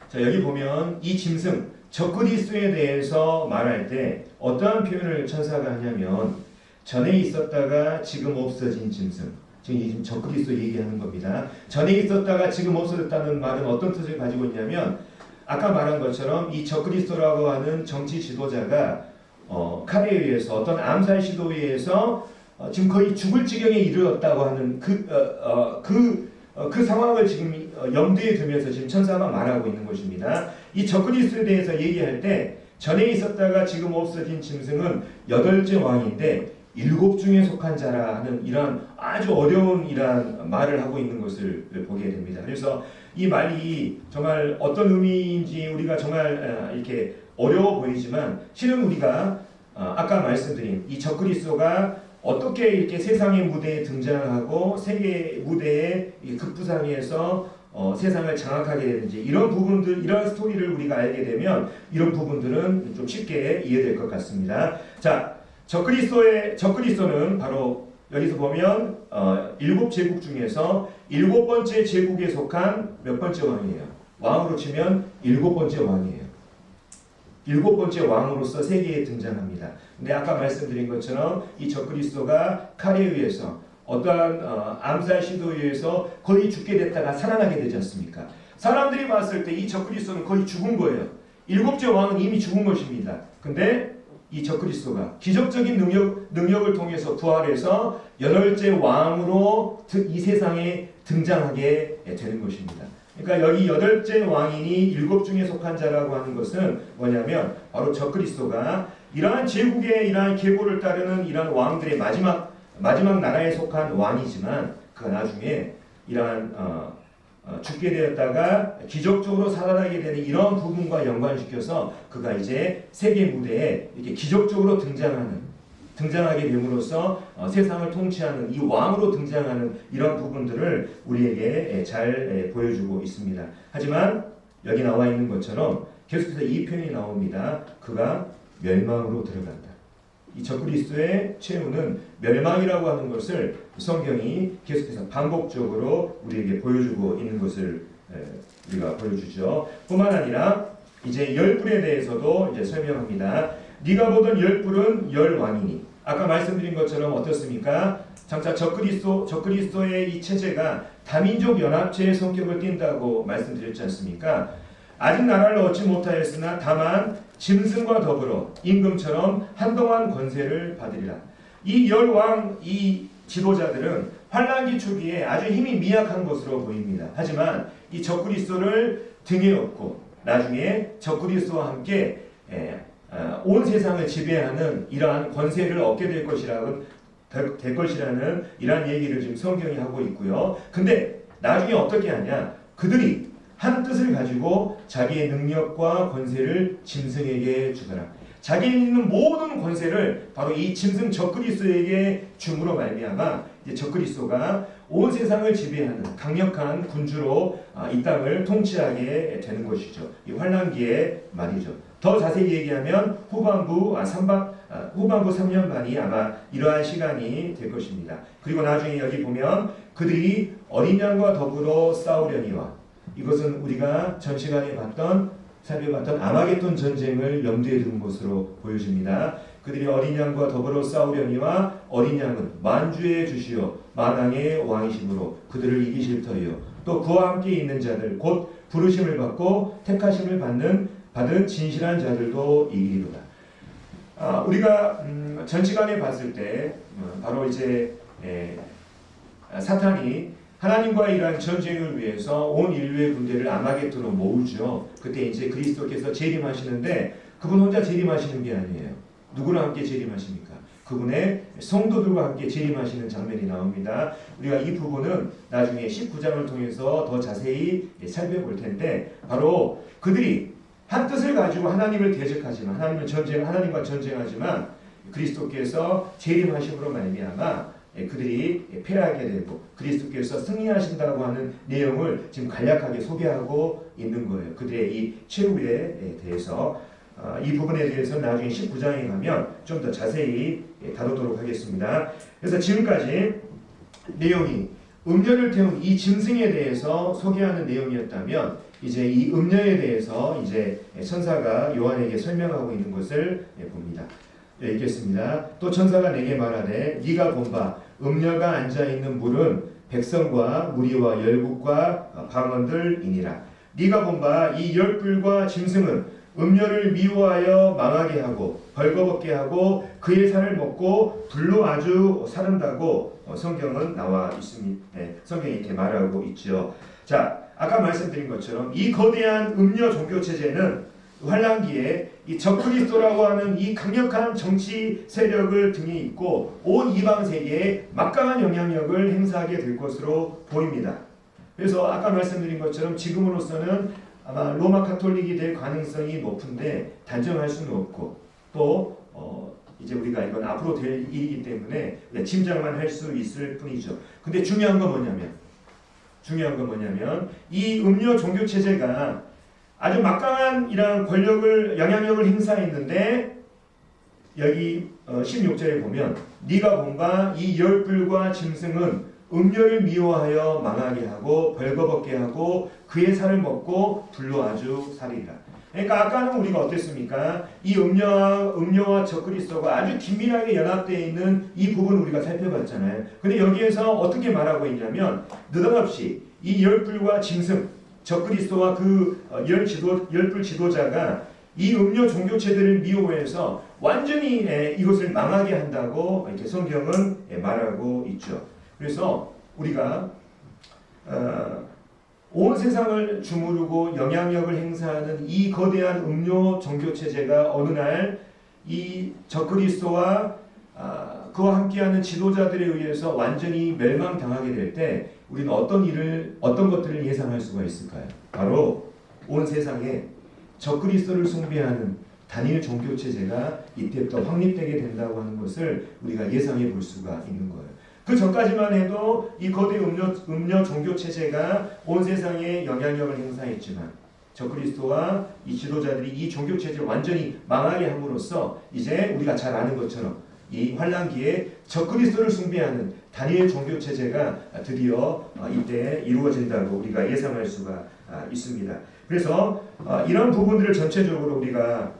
자, 여기 보면 이 짐승 적그리스도에 대해서 말할 때 어떠한 표현을 천사가 하냐면 전에 있었다가 지금 없어진 짐승. 지금 이 적그리스도 얘기하는 겁니다. 전에 있었다가 지금 없어졌다는 말은 어떤 뜻을 가지고 있냐면 아까 말한 것처럼 이 적그리스도라고 하는 정치 지도자가 칼에 의해서 어떤 암살 시도에 의해서 지금 거의 죽을 지경에 이르렀다고 하는 그 상황을 지금 염두에 두면서 지금 천사가 말하고 있는 것입니다. 이 적그리스도에 대해서 얘기할 때 전에 있었다가 지금 없어진 짐승은 8째 왕인데 7 중에 속한 자라 하는 이러한 아주 어려운 이러한 말을 하고 있는 것을 보게 됩니다. 그래서 이 말이 정말 어떤 의미인지 우리가 정말 이렇게 어려워 보이지만 실은 우리가 아까 말씀드린 이 적그리스도가 어떻게 이렇게 세상의 무대에 등장하고 세계 무대에 급부상해서 세상을 장악하게 되는지 이런 부분들, 이런 스토리를 우리가 알게 되면 이런 부분들은 좀 쉽게 이해될 것 같습니다. 자, 적그리스도는 바로 여기서 보면 7제국 중에서 7번째 제국에 속한 몇 번째 왕이에요? 왕으로 치면 7번째 왕이에요. 7번째 왕으로서 세계에 등장합니다. 근데 아까 말씀드린 것처럼 이 적그리스도가 칼에 의해서 어떠한 암살 시도에 의해서 거의 죽게 됐다가 살아나게 되지 않습니까? 사람들이 봤을 때 이 적그리스도는 거의 죽은 거예요. 7째 왕은 이미 죽은 것입니다. 근데 이 적그리스도가 기적적인 능력을 통해서 부활해서 8째 왕으로 이 세상에 등장하게 되는 것입니다. 그러니까 여기 8째 왕인이 7 중에 속한 자라고 하는 것은 뭐냐면 바로 적그리스도가 이러한 제국의 이러한 계보를 따르는 이러한 왕들의 마지막 나라에 속한 왕이지만 그가 나중에 이러한 죽게 되었다가 기적적으로 살아나게 되는 이런 부분과 연관시켜서 그가 이제 세계 무대에 이렇게 기적적으로 등장하게 됨으로써 세상을 통치하는 이 왕으로 등장하는 이런 부분들을 우리에게 잘 보여주고 있습니다. 하지만 여기 나와 있는 것처럼 계속해서 이 표현이 나옵니다. 그가 멸망으로 들어간다. 이 적그리스도의 최후는 멸망이라고 하는 것을 성경이 계속해서 반복적으로 우리에게 보여주고 있는 것을 우리가 보여주죠. 뿐만 아니라 이제 열불에 대해서도 이제 설명합니다. 네가 보던 열불은 열왕이니. 아까 말씀드린 것처럼 어떻습니까? 장차 적그리스도의 이 체제가 다민족 연합체의 성격을 띈다고 말씀드렸지 않습니까? 아직 나라를 얻지 못하였으나 다만 짐승과 더불어 임금처럼 한동안 권세를 받으리라. 이 열왕 이 지도자들은 환란기 초기에 아주 힘이 미약한 것으로 보입니다. 하지만 이 적그리스도를 등에 업고 나중에 적그리스도와 함께 온 세상을 지배하는 이러한 권세를 얻게 될 것이라는 이러한 얘기를 지금 성경이 하고 있고요. 근데 나중에 어떻게 하냐? 그들이 한 뜻을 가지고 자기의 능력과 권세를 짐승에게 주더라. 자기에 있는 모든 권세를 바로 이 짐승 적그리스도에게 줌으로 말미암아 이제 적그리스도가 온 세상을 지배하는 강력한 군주로 이 땅을 통치하게 되는 것이죠. 이 환란기의 말이죠. 더 자세히 얘기하면 후반부 3년 반이 아마 이러한 시간이 될 것입니다. 그리고 나중에 여기 보면 그들이 어린 양과 더불어 싸우려니와 이것은 우리가 전 시간에 살펴봤던 아마겟돈 전쟁을 염두에 둔 것으로 보여집니다. 그들이 어린 양과 더불어 싸우려니와 어린 양은 만주의 주시요 만왕의 왕이심으로 그들을 이기실 터이요 또 그와 함께 있는 자들 곧 부르심을 받고 택하심을 받은 진실한 자들도 이기리로다. 우리가 전 시간에 봤을 때 바로 이제 사탄이 하나님과의 이러한 전쟁을 위해서 온 인류의 군대를 아마겟돈으로 모으죠. 그때 이제 그리스도께서 재림하시는데 그분 혼자 재림하시는 게 아니에요. 누구랑 함께 재림하십니까? 그분의 성도들과 함께 재림하시는 장면이 나옵니다. 우리가 이 부분은 나중에 19장을 통해서 더 자세히 살펴볼 텐데 바로 그들이 한 뜻을 가지고 하나님을 대적하지만 하나님과 전쟁하지만 그리스도께서 재림하심으로 말미암아 그들이 패하게 되고 그리스도께서 승리하신다고 하는 내용을 지금 간략하게 소개하고 있는 거예요. 그들의 이 최후에 대해서 이 부분에 대해서 나중에 19장에 가면 좀 더 자세히 다루도록 하겠습니다. 그래서 지금까지 내용이 음녀를 태운 이 짐승에 대해서 소개하는 내용이었다면 이제 이 음녀에 대해서 이제 천사가 요한에게 설명하고 있는 것을 봅니다. 읽겠습니다. 또 천사가 내게 말하되 네가 본 바 음녀가 앉아 있는 물은 백성과 무리와 열국과 방언들이니라. 네가 본 바 이 열불과 짐승은 음녀를 미워하여 망하게 하고 벌거벗게 하고 그의 살을 먹고 불로 아주 사른다고 성경은 나와 있습니다. 성경이 이렇게 말하고 있죠. 자, 아까 말씀드린 것처럼 이 거대한 음녀 종교 체제는 환란기에 이 적그리스도라고 하는 이 강력한 정치 세력을 등에 잇고 온 이방 세계에 막강한 영향력을 행사하게 될 것으로 보입니다. 그래서 아까 말씀드린 것처럼 지금으로서는 아마 로마 카톨릭이 될 가능성이 높은데 단정할 수는 없고 또 이제 우리가 이건 앞으로 될 일이기 때문에 짐작만 할 수 있을 뿐이죠. 근데 중요한 건 뭐냐면 이 음료 종교 체제가 아주 막강한 이런 권력을 영향력을 행사했는데 여기 16절에 보면 네가 본 바 이 열불과 짐승은 음료를 미워하여 망하게 하고 벌거벗게 하고 그의 살을 먹고 불로 아주 살이라. 그러니까 아까는 우리가 어땠습니까? 이 음료와 적그리스도가 아주 긴밀하게 연합되어 있는 이 부분을 우리가 살펴봤잖아요. 근데 여기에서 어떻게 말하고 있냐면 느닷없이 이 열불과 짐승, 적그리스도와 그 열불 지도자가 이 음료 종교 체제를 미워해서 완전히 이것을 망하게 한다고 이렇게 성경은 말하고 있죠. 그래서 우리가 온 세상을 주무르고 영향력을 행사하는 이 거대한 음료 종교 체제가 어느 날 이 적그리스도와 그와 함께하는 지도자들에 의해서 완전히 멸망당하게 될 때 우리는 어떤 것들을 예상할 수가 있을까요? 바로 온 세상에 적그리스도를 숭배하는 단일 종교 체제가 이때부터 확립되게 된다고 하는 것을 우리가 예상해 볼 수가 있는 거예요. 그 전까지만 해도 이 거대 음료 종교 체제가 온 세상에 영향력을 행사했지만 적그리스도와 이 지도자들이 이 종교 체제를 완전히 망하게 함으로써 이제 우리가 잘 아는 것처럼 이 환란기에 적그리스도를 숭배하는 단일 종교 체제가 드디어 이때 이루어진다고 우리가 예상할 수가 있습니다. 그래서 이런 부분들을 전체적으로 우리가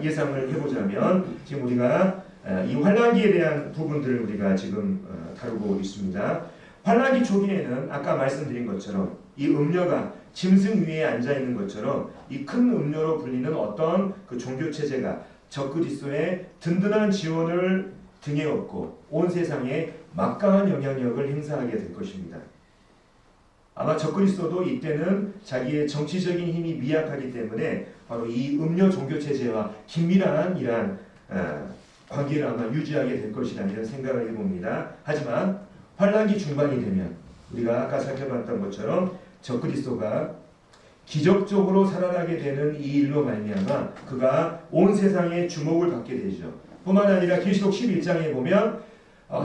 예상을 해보자면 지금 우리가 이 환란기에 대한 부분들을 우리가 지금 다루고 있습니다. 환란기 초기에는 아까 말씀드린 것처럼 이 음녀가 짐승 위에 앉아 있는 것처럼 이 큰 음녀로 불리는 어떤 그 종교 체제가 적그리스도의 든든한 지원을 등에 업고 온 세상에 막강한 영향력을 행사하게 될 것입니다. 아마 적그리스도도 이때는 자기의 정치적인 힘이 미약하기 때문에 바로 이 음녀 종교 체제와 긴밀한 이러한 관계를 아마 유지하게 될 것이라 이런 생각을 해봅니다. 하지만 환란기 중반이 되면 우리가 아까 살펴봤던 것처럼 적그리스도가 기적적으로 살아나게 되는 이 일로 말미암아 그가 온 세상의 주목을 받게 되죠. 뿐만 아니라 계시록 11장에 보면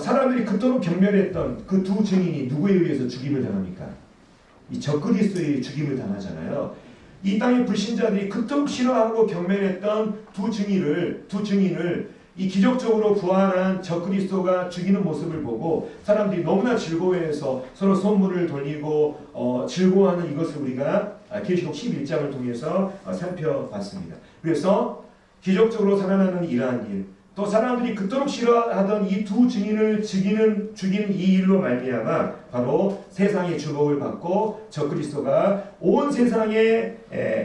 사람들이 그토록 경멸했던 그 두 증인이 누구에 의해서 죽임을 당합니까? 이 적그리스도의 죽임을 당하잖아요. 이 땅의 불신자들이 그토록 싫어하고 경멸했던 두 증인을 이 기적적으로 부활한 적그리스도가 죽이는 모습을 보고 사람들이 너무나 즐거워해서 서로 선물을 돌리고 즐거워하는 이것을 우리가 계시록 11장을 통해서 살펴봤습니다. 그래서 기적적으로 살아나는 이러한 일, 또 사람들이 그토록 싫어하던 이 두 증인을 죽이는 이 일로 말미암아 바로 세상의 주목을 받고 적그리스도가 온 세상의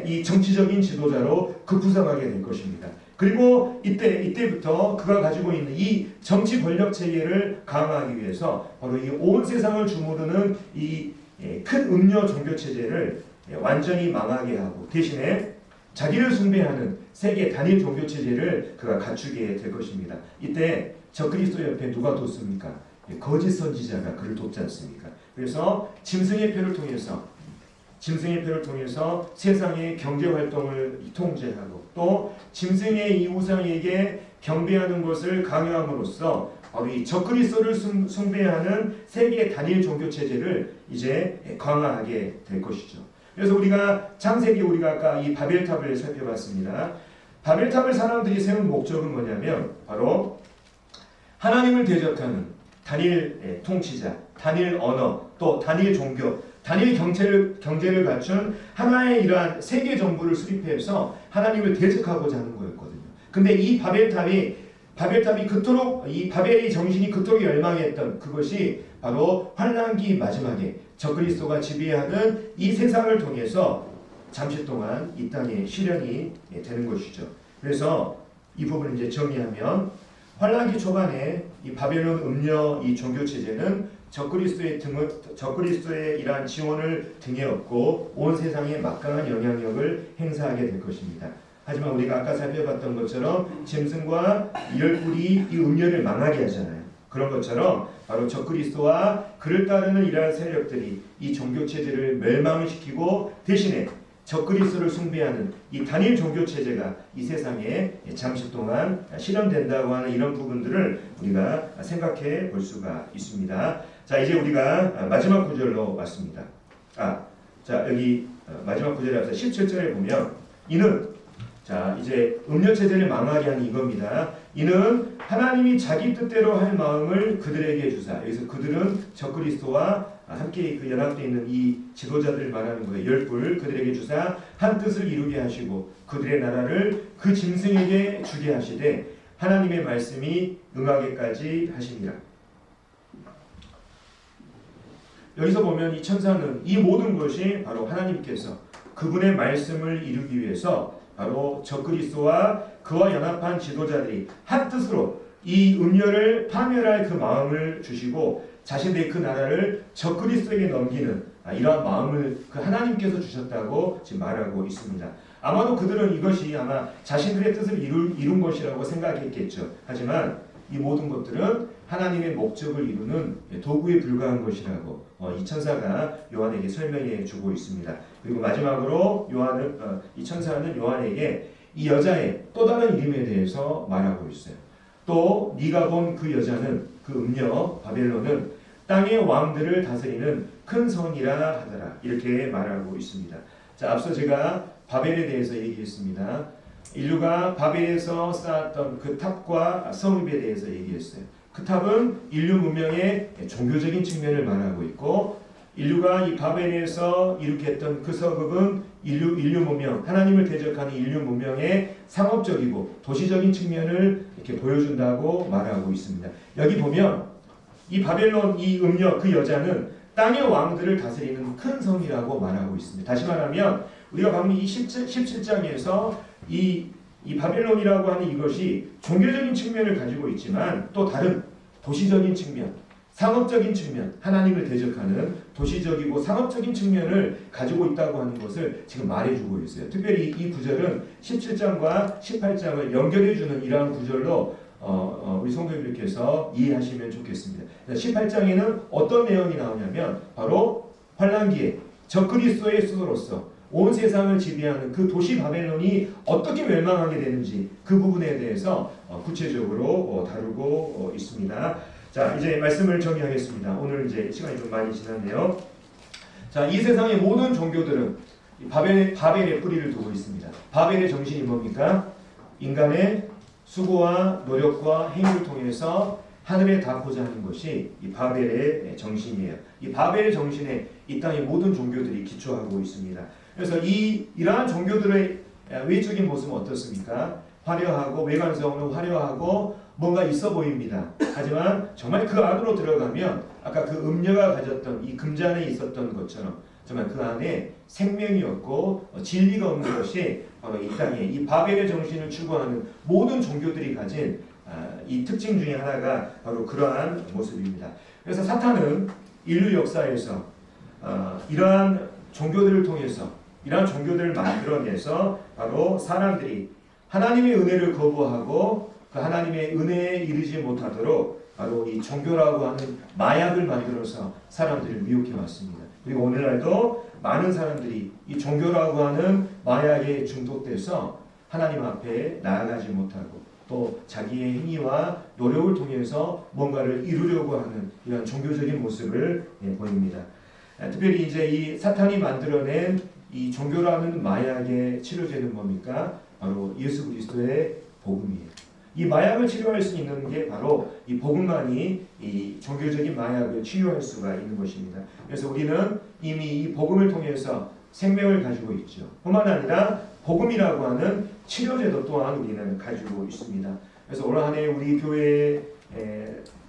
이 정치적인 지도자로 급부상하게 될 것입니다. 그리고 이때부터 그가 가지고 있는 이 정치 권력 체계를 강화하기 위해서 바로 이 온 세상을 주무르는 이 큰 음료 종교 체제를 완전히 망하게 하고 대신에 자기를 숭배하는 세계 단일 종교 체제를 그가 갖추게 될 것입니다. 이때 적그리스도 옆에 누가 돕습니까? 거짓 선지자가 그를 돕지 않습니까? 그래서 짐승의 표를 통해서 세상의 경제 활동을 통제하고 또 짐승의 이 우상에게 경배하는 것을 강요함으로써 바로 이 적그리스도를 숭배하는 세계 단일 종교 체제를 이제 강화하게 될 것이죠. 그래서 우리가 창세기 우리가 아까 이 바벨탑을 살펴봤습니다. 바벨탑을 사람들이 세운 목적은 뭐냐면 바로 하나님을 대적하는 단일 통치자, 단일 언어, 또 단일 종교, 단일 경제를 갖춘 하나의 이러한 세계 정부를 수립해서 하나님을 대적하고자 하는 거였거든요. 근데 이 바벨탑이 그토록 이 바벨의 정신이 그토록 열망했던 그것이 바로 환란기 마지막에 적그리스도가 지배하는 이 세상을 통해서 잠시 동안 이 땅에 실현이 되는 것이죠. 그래서 이 부분을 이제 정리하면 환란기 초반에 이 바벨론 음녀 이 종교 체제는 적그리스도의 이러한 지원을 등에 업고 온 세상에 막강한 영향력을 행사하게 될 것입니다. 하지만 우리가 아까 살펴봤던 것처럼 짐승과 열불이 이 음녀를 망하게 하잖아요. 그런 것처럼 바로 적그리스도와 그를 따르는 이러한 세력들이 이 종교 체제를 멸망시키고 대신에 적그리스도를 숭배하는 이 단일 종교 체제가 이 세상에 잠시 동안 실현된다고 하는 이런 부분들을 우리가 생각해 볼 수가 있습니다. 자, 이제 우리가 마지막 구절로 왔습니다. 자, 여기 마지막 구절에 앞서 17절에 보면 이는, 자, 이제 음녀 체제를 망하게 하는 이겁니다. 이는 하나님이 자기 뜻대로 할 마음을 그들에게 주사. 여기서 그들은 적그리스도와 함께 그 연합되어 있는 이 지도자들을 말하는 거예요. 열불 그들에게 주사 한 뜻을 이루게 하시고 그들의 나라를 그 짐승에게 주게 하시되 하나님의 말씀이 응하게까지 하시니라. 여기서 보면 이 천사는 이 모든 것이 바로 하나님께서 그분의 말씀을 이루기 위해서 바로 적그리스도와 그와 연합한 지도자들이 한 뜻으로 이 음녀를 파멸할 그 마음을 주시고 자신들의 그 나라를 적그리스도에게 넘기는 이러한 마음을 그 하나님께서 주셨다고 지금 말하고 있습니다. 아마도 그들은 이것이 아마 자신들의 뜻을 이룬 것이라고 생각했겠죠. 하지만 이 모든 것들은 하나님의 목적을 이루는 도구에 불과한 것이라고 이 천사가 요한에게 설명해 주고 있습니다. 그리고 마지막으로 이 천사는 요한에게 이 여자의 또 다른 이름에 대해서 말하고 있어요. 또 네가 본 그 여자는 그 음녀 바벨론은 땅의 왕들을 다스리는 큰 성이라 하더라. 이렇게 말하고 있습니다. 자, 앞서 제가 바벨에 대해서 얘기했습니다. 인류가 바벨에서 쌓았던 그 탑과 성읍에 대해서 얘기했어요. 그 탑은 인류 문명의 종교적인 측면을 말하고 있고 인류가 이 바벨에서 일으켰던 그 성읍은 인류 문명, 하나님을 대적하는 인류 문명의 상업적이고 도시적인 측면을 이렇게 보여준다고 말하고 있습니다. 여기 보면 이 바벨론 이 음녀 그 여자는 땅의 왕들을 다스리는 큰 성이라고 말하고 있습니다. 다시 말하면 우리가 방금 이 17장에서 이 바벨론이라고 하는 이것이 종교적인 측면을 가지고 있지만 또 다른 도시적인 측면, 상업적인 측면, 하나님을 대적하는 도시적이고 상업적인 측면을 가지고 있다고 하는 것을 지금 말해주고 있어요. 특별히 이 구절은 17장과 18장을 연결해주는 이러한 구절로 우리 성도님들께서 이해하시면 좋겠습니다. 18장에는 어떤 내용이 나오냐면 바로 환란기에 적그리스도의 수도로서 온 세상을 지배하는 그 도시 바벨론이 어떻게 멸망하게 되는지 그 부분에 대해서 구체적으로 다루고 있습니다. 자, 이제 말씀을 정리하겠습니다. 오늘 이제 시간이 좀 많이 지났네요. 자, 이 세상의 모든 종교들은 바벨의 뿌리를 두고 있습니다. 바벨의 정신이 뭡니까? 인간의 수고와 노력과 행위를 통해서 하늘에 닿고자 하는 것이 이 바벨의 정신이에요. 이 바벨의 정신에 이 땅의 모든 종교들이 기초하고 있습니다. 그래서 이러한 종교들의 외적인 모습은 어떻습니까? 화려하고 외관성으로 화려하고 뭔가 있어 보입니다. 하지만 정말 그 안으로 들어가면 아까 그 음녀가 가졌던 이 금잔에 있었던 것처럼 정말 그 안에 생명이 없고 진리가 없는 것이 바로 이 땅에 이 바벨의 정신을 추구하는 모든 종교들이 가진 이 특징 중에 하나가 바로 그러한 모습입니다. 그래서 사탄은 인류 역사에서 이러한 종교들을 통해서 이러한 종교들을 만들어내서 바로 사람들이 하나님의 은혜를 거부하고 그 하나님의 은혜에 이르지 못하도록 바로 이 종교라고 하는 마약을 만들어서 사람들을 미혹해 왔습니다. 그리고 오늘날도 많은 사람들이 이 종교라고 하는 마약에 중독돼서 하나님 앞에 나아가지 못하고 또 자기의 행위와 노력을 통해서 뭔가를 이루려고 하는 이런 종교적인 모습을 보입니다. 특별히 이제 이 사탄이 만들어낸 이 종교라는 마약의 치료제는 뭡니까? 바로 예수 그리스도의 복음이에요. 이 마약을 치료할 수 있는 게 바로 이 복음만이 이 종교적인 마약을 치유할 수가 있는 것입니다. 그래서 우리는 이미 이 복음을 통해서 생명을 가지고 있죠. 뿐만 아니라 복음이라고 하는 치료제도 또한 우리는 가지고 있습니다. 그래서 올 한 해 우리 교회의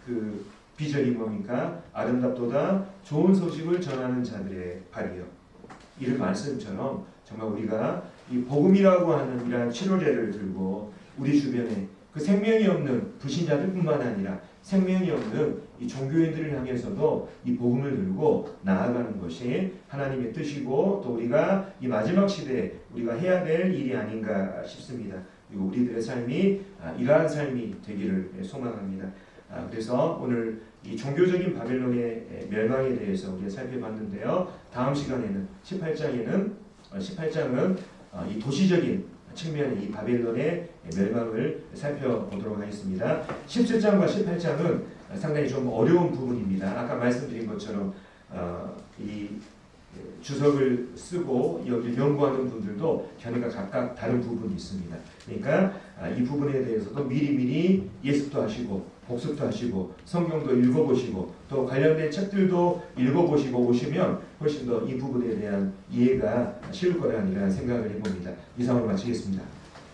그 비전이 뭡니까? 아름답도다 좋은 소식을 전하는 자들의 발이요. 이런 말씀처럼 정말 우리가 이 복음이라고 하는 이러한 치료제를 들고 우리 주변에 그 생명이 없는 불신자들뿐만 아니라 생명이 없는 이 종교인들을 향해서도 이 복음을 들고 나아가는 것이 하나님의 뜻이고 또 우리가 이 마지막 시대에 우리가 해야 될 일이 아닌가 싶습니다. 그리고 우리들의 삶이 이러한 삶이 되기를 소망합니다. 그래서 오늘 이 종교적인 바벨론의 멸망에 대해서 우리가 살펴봤는데요. 다음 시간에는 18장은 이 도시적인 측면의 이 바벨론의 멸망을 살펴보도록 하겠습니다. 17장과 18장은 상당히 좀 어려운 부분입니다. 아까 말씀드린 것처럼 이 주석을 쓰고 여기 연구하는 분들도 견해가 각각 다른 부분이 있습니다. 그러니까 이 부분에 대해서도 미리미리 예습도 하시고 복습도 하시고 성경도 읽어보시고 또 관련된 책들도 읽어보시고 오시면 훨씬 더 이 부분에 대한 이해가 쉬울 거라는 생각을 해봅니다. 이상으로 마치겠습니다.